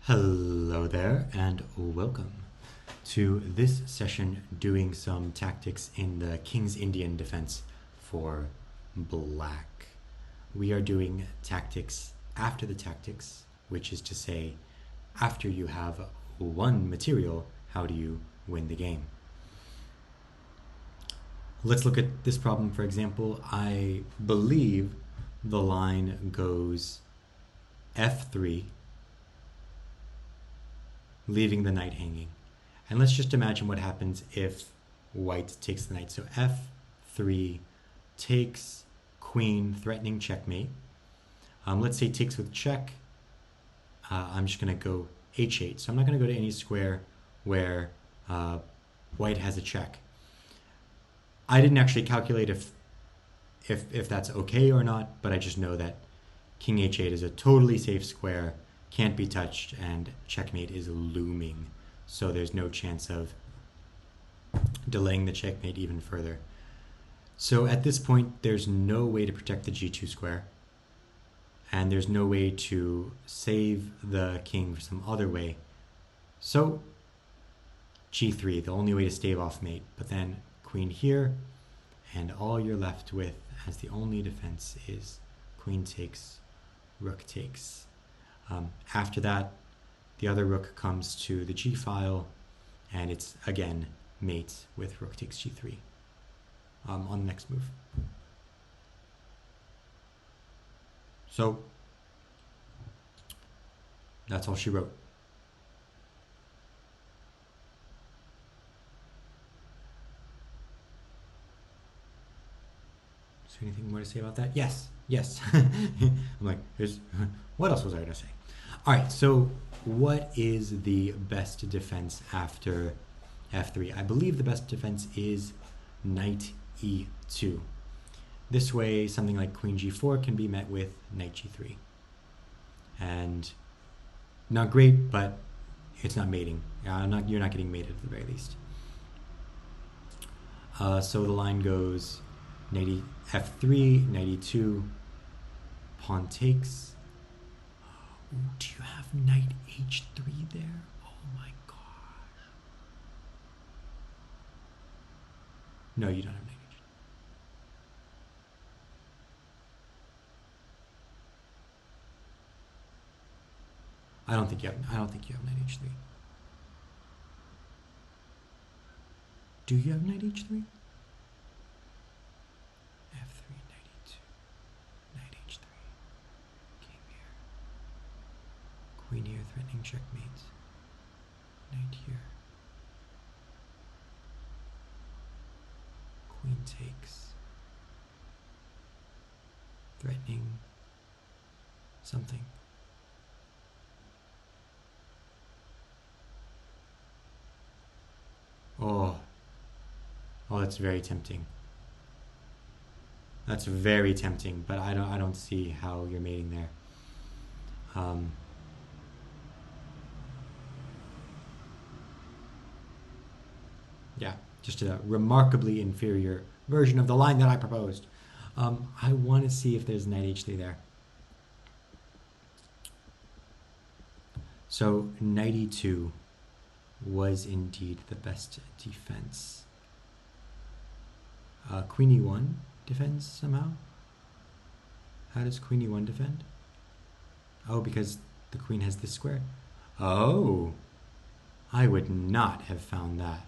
Hello there, and welcome to this session doing some tactics in the King's Indian defense for black. We are doing tactics after the tactics, which is to say, after you have one material, how do you win the game? Let's look at this problem, for example. I believe the line goes f3, leaving the knight hanging. And let's just imagine what happens if white takes the knight. So f3 takes queen, threatening checkmate. Let's say takes with check. I'm just going to go h8. So I'm not going to go to any square where white has a check. I didn't actually calculate if that's okay or not, but I just know that king h8 is a totally safe square, can't be touched, and checkmate is looming. So there's no chance of delaying the checkmate even further. So at this point, there's no way to protect the g2 square, and there's no way to save the king for some other way. So g3, the only way to stave off mate, but then queen here, and all you're left with as the only defense is queen takes, rook takes. After that, the other rook comes to the g file, and it's again mate with rook takes g3 on the next move. So that's all she wrote. Is there anything more to say about that? Yes. I'm like, what else was I going to say? All right, so what is the best defense after f3? I believe the best defense is knight e2. This way, something like queen g4 can be met with knight g3. And not great, but it's not mating. You're not getting mated at the very least. So the line goes knight f3, knight e2, pawn takes. Ooh, do you have knight h3 there? Oh my gosh. No, you don't have knight h3. I don't think you have knight h3. Do you have knight h3? Queen here, threatening checkmate. Knight here. Queen takes. Threatening something. Oh, that's very tempting. That's very tempting, but I don't see how you're mating there. Yeah, just a remarkably inferior version of the line that I proposed. I want to see if there's knight h3 there. So knight e2 was indeed the best defense. Queen e1 defends somehow? How does queen e1 defend? Oh, because the queen has this square. Oh, I would not have found that.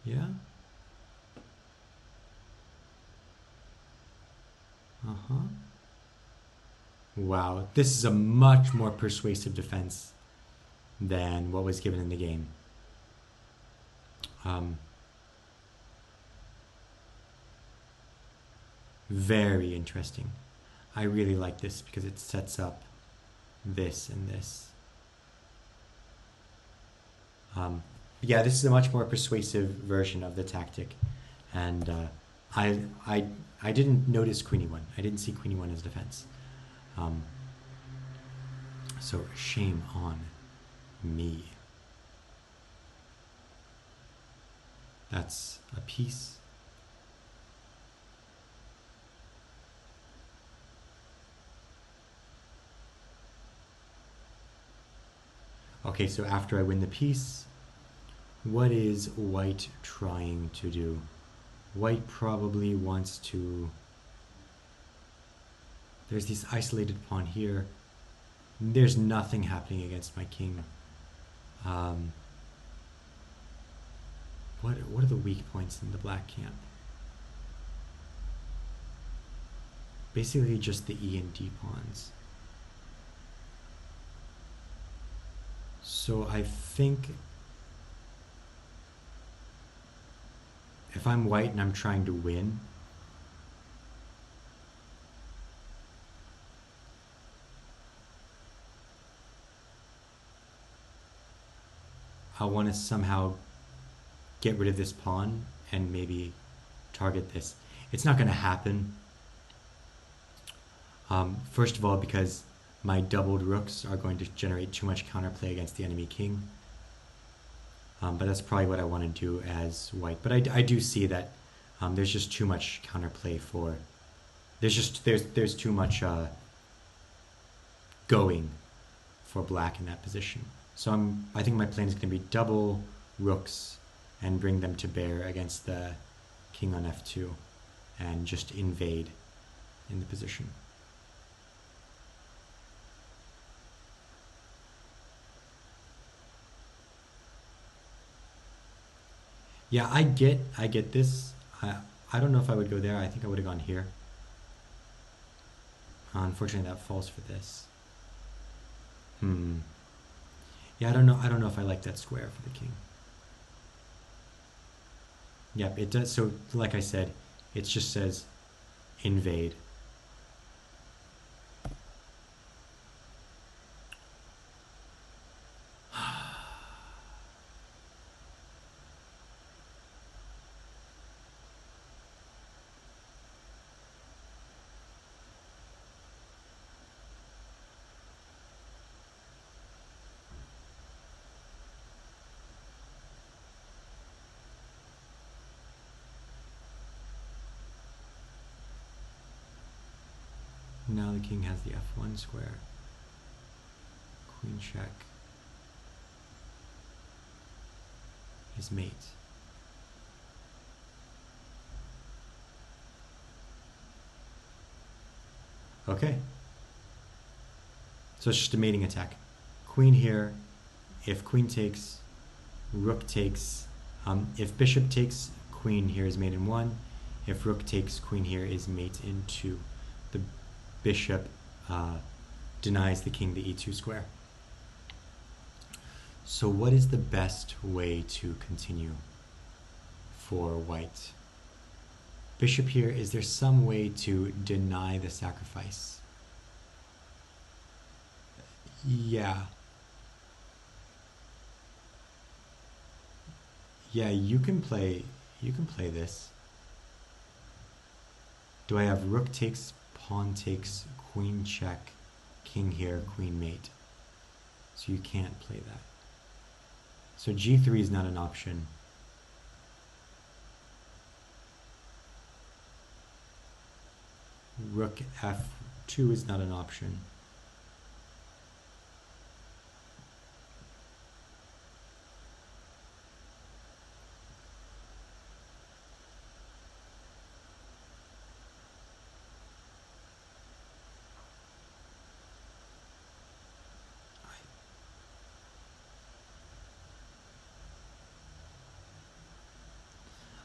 Yeah? Wow, this is a much more persuasive defense than what was given in the game. Very interesting. I really like this because it sets up this and this. Yeah, this is a much more persuasive version of the tactic, and I I I didn't notice queen e1. I didn't see queen e1 as defense. Um, so shame on me. That's a piece. Okay, so after I win the piece, what is white trying to do? White probably wants to... There's this isolated pawn here. There's nothing happening against my king. What are the weak points in the black camp? Basically just the E and D pawns. So I think if I'm white and I'm trying to win, I want to somehow get rid of this pawn and maybe target this. It's not going to happen. First of all, because my doubled rooks are going to generate too much counterplay against the enemy king. But that's probably what I want to do as white. But I do see that there's just too much counterplay for... There's too much going for black in that position. So I think my plan is going to be double rooks and bring them to bear against the king on f2 and just invade in the position. Yeah, I get this. I don't know if I would go there. I think I would have gone here. Unfortunately, that falls for this. Yeah, I don't know if I like that square for the king. Yep, it does. So, like I said, it just says invade. Now the king has the f1 square. Queen check. His mate. Okay. So it's just a mating attack. Queen here. If queen takes, rook takes. If bishop takes, queen here is mate in 1. If rook takes, queen here is mate in 2. The bishop denies the king the e2 square. So what is the best way to continue for white? Bishop here, is there some way to deny the sacrifice? Yeah. Yeah, you can play this. Do I have rook takes, pawn takes, queen check, king here, queen mate? So you can't play that. So g3 is not an option. Rook f2 is not an option.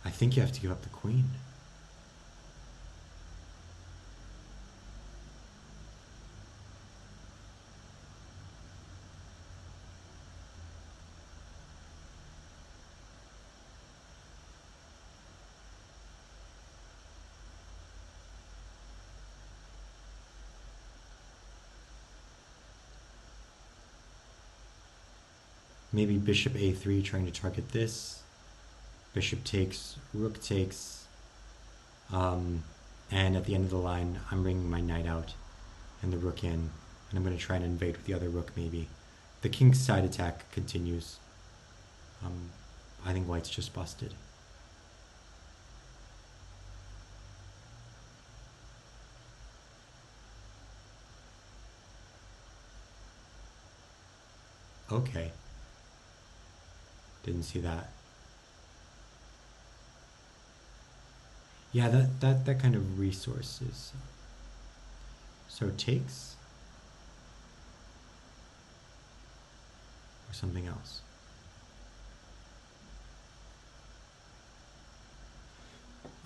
I think you have to give up the queen. Maybe bishop a3 trying to target this. Bishop takes, rook takes. And at the end of the line, I'm bringing my knight out and the rook in, and I'm going to try and invade with the other rook maybe. The king's side attack continues. I think white's just busted. Okay. Didn't see that. Yeah, that kind of resource is... So takes? Or something else?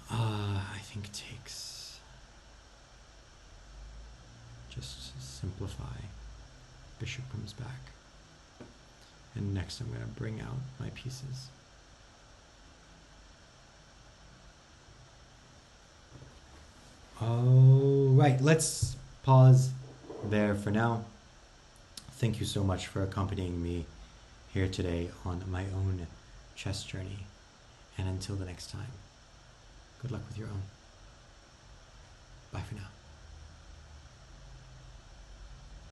I think takes. Just simplify. Bishop comes back. And next I'm going to bring out my pieces. All right, let's pause there for now. Thank you so much for accompanying me here today on my own chess journey. And until the next time, good luck with your own. Bye for now.